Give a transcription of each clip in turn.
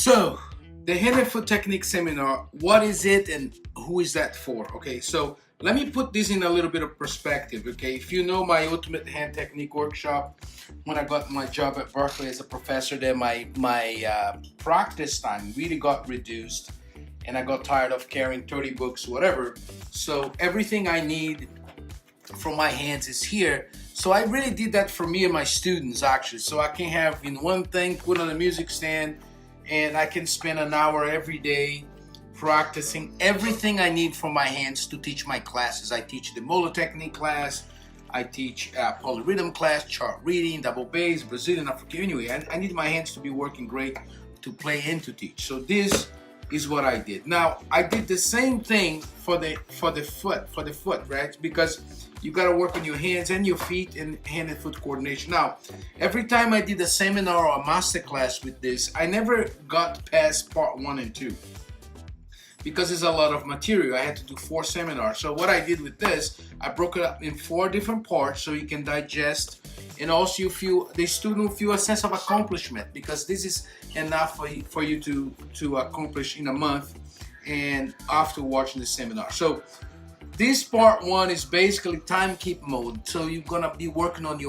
So, the hand and foot technique seminar, what is it and who is that for? Okay, so let me put this in a little bit of perspective. Okay, if you know my ultimate hand technique workshop, when I got my job at Berkeley as a professor there, my practice time really got reduced, and I got tired of carrying 30 books, whatever. So everything I need from my hands is here. So I really did that for me and my students, actually. So I can have in one thing, put on a music stand, and I can spend an hour every day practicing everything I need from my hands to teach my classes. I teach the Molo technique class, I teach polyrhythm class, chart reading, double bass, Brazilian, African. Anyway, I need my hands to be working great to play and to teach. So this is what I did. Now I did the same thing for the foot, right? Because you got to work on your hands and your feet and hand and foot coordination. Now, every time I did a seminar or a master class with this, I never got past part 1 and 2 because there's a lot of material. I had to do 4 seminars. So what I did with this, I broke it up in 4 different parts so you can digest, and also the student will feel a sense of accomplishment, because this is enough for you to accomplish in a month and after watching the seminar. So this part 1 is basically time keep mode. So you're gonna be working on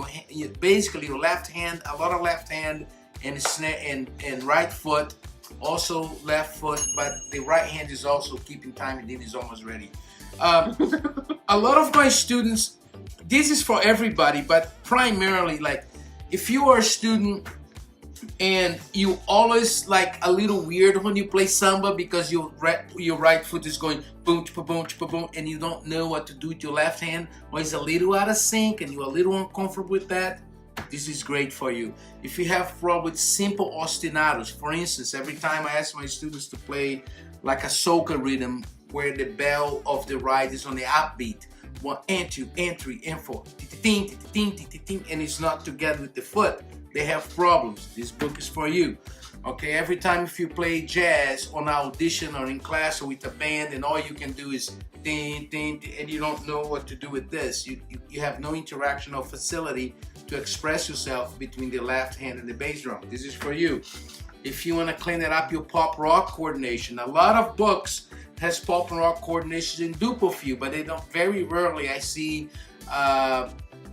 basically your left hand, a lot of left hand and right foot, also left foot, but the right hand is also keeping time, and then is almost ready. A lot of my students, this is for everybody, but primarily, like, if you are a student and you always like a little weird when you play samba because your right foot is going boom, boom, boom, and you don't know what to do with your left hand, or it's a little out of sync and you're a little uncomfortable with that, this is great for you. If you have problem with simple ostinatos, for instance, every time I ask my students to play like a soca rhythm where the bell of the right is on the upbeat, 1 and 2 and 3 and 4, and it's not together with the foot, they have problems. This book is for you. Okay, every time if you play jazz on audition or in class or with a band and all you can do is ding, ding, ding, and you don't know what to do with this, you have no interaction or facility to express yourself between the left hand and the bass drum. This is for you. If you want to clean it up, your pop rock coordination. A lot of books has pop and rock coordinations in duple view, but they don't. Very rarely I see a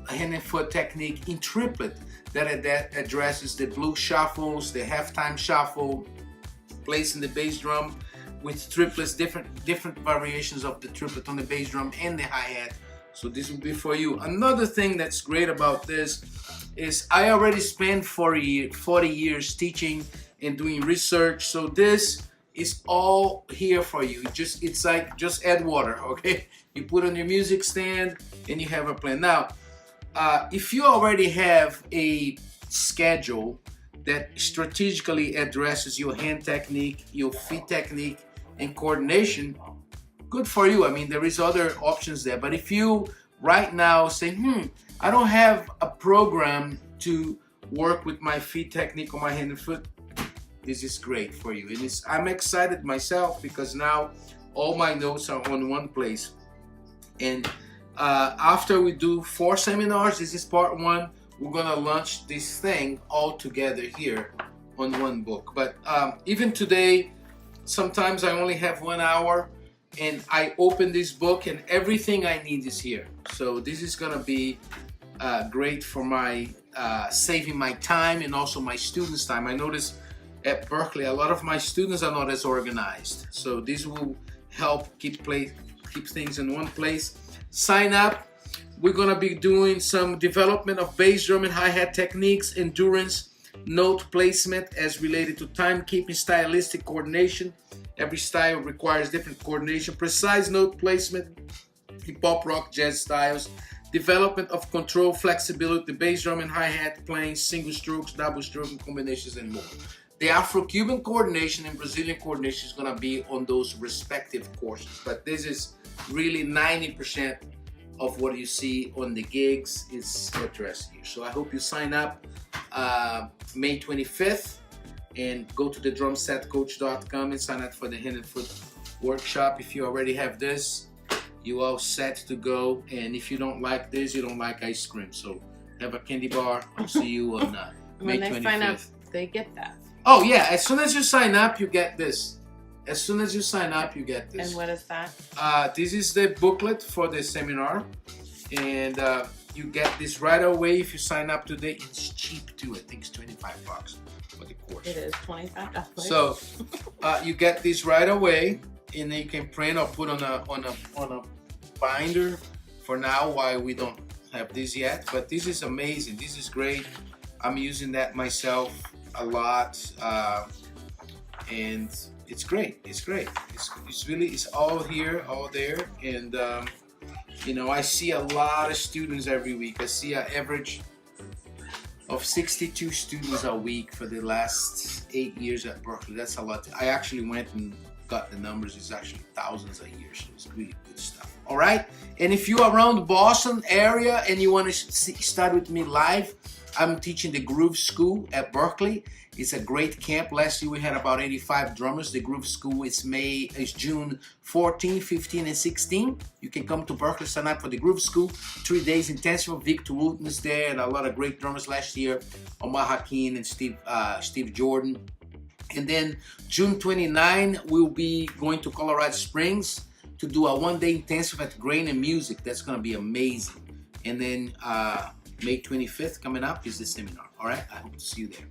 hand and foot technique in triplet that addresses the blues shuffles, the halftime shuffle, placing the bass drum with triplets, different variations of the triplet on the bass drum and the hi-hat. So this will be for you. Another thing that's great about this is I already spent 40 years teaching and doing research, so this is all here for you. It's like just add water, okay? You put on your music stand and you have a plan. Now, if you already have a schedule that strategically addresses your hand technique, your feet technique, and coordination, good for you. I mean, there is other options there. But if you right now say, I don't have a program to work with my feet technique or my hand and foot, this is great for you. And I'm excited myself because now all my notes are on one place. And after we do 4 seminars, this is part 1, we're gonna launch this thing all together here on one book. But even today, sometimes I only have 1 hour and I open this book and everything I need is here. So this is gonna be great for my saving my time and also my students' time. I notice at Berkeley, a lot of my students are not as organized. So this will help keep things in one place. Sign up. We're gonna be doing some development of bass drum and hi-hat techniques, endurance, note placement as related to timekeeping, stylistic coordination. Every style requires different coordination, precise note placement, hip hop, rock, jazz styles, development of control, flexibility, the bass drum and hi-hat playing, single strokes, double stroke, and combinations, and more. The Afro-Cuban coordination and Brazilian coordination is gonna be on those respective courses, but this is really 90% of what you see on the gigs is addressed here. So I hope you sign up May 25th and go to the drumsetcoach.com and sign up for the hand and foot workshop. If you already have this, you all set to go. And if you don't like this, you don't like ice cream. So have a candy bar. I'll see you on May 25th. When they sign up, they get that. Oh yeah, as soon as you sign up, you get this. As soon as you sign up, you get this. And what is that? This is the booklet for the seminar, and you get this right away if you sign up today. It's cheap too. I think it's $25 for the course. It is $25. So you get this right away, and then you can print or put on a binder. For now, why we don't have this yet, but this is amazing. This is great. I'm using that myself a lot, and it's great. It's great. It's really, it's all here, all there, and you know, I see a lot of students every week. I see an average of 62 students a week for the last 8 years at Berkeley. That's a lot. I actually went and got the numbers. It's actually thousands a year, so it's really good stuff. All right, and if you're around Boston area and you want to start with me live, I'm teaching the Groove School at Berkeley. It's a great camp. Last year we had about 85 drummers. The Groove School is June 14, 15, and 16. You can come to Berkeley, sign up for the Groove School. 3 days intensive. Victor Wooten is there, and a lot of great drummers last year. Yamaha and Steve Jordan. And then June 29, we'll be going to Colorado Springs to do a one-day intensive at Grain and Music. That's going to be amazing. And then May 25th coming up is the seminar. All right, I hope to see you there.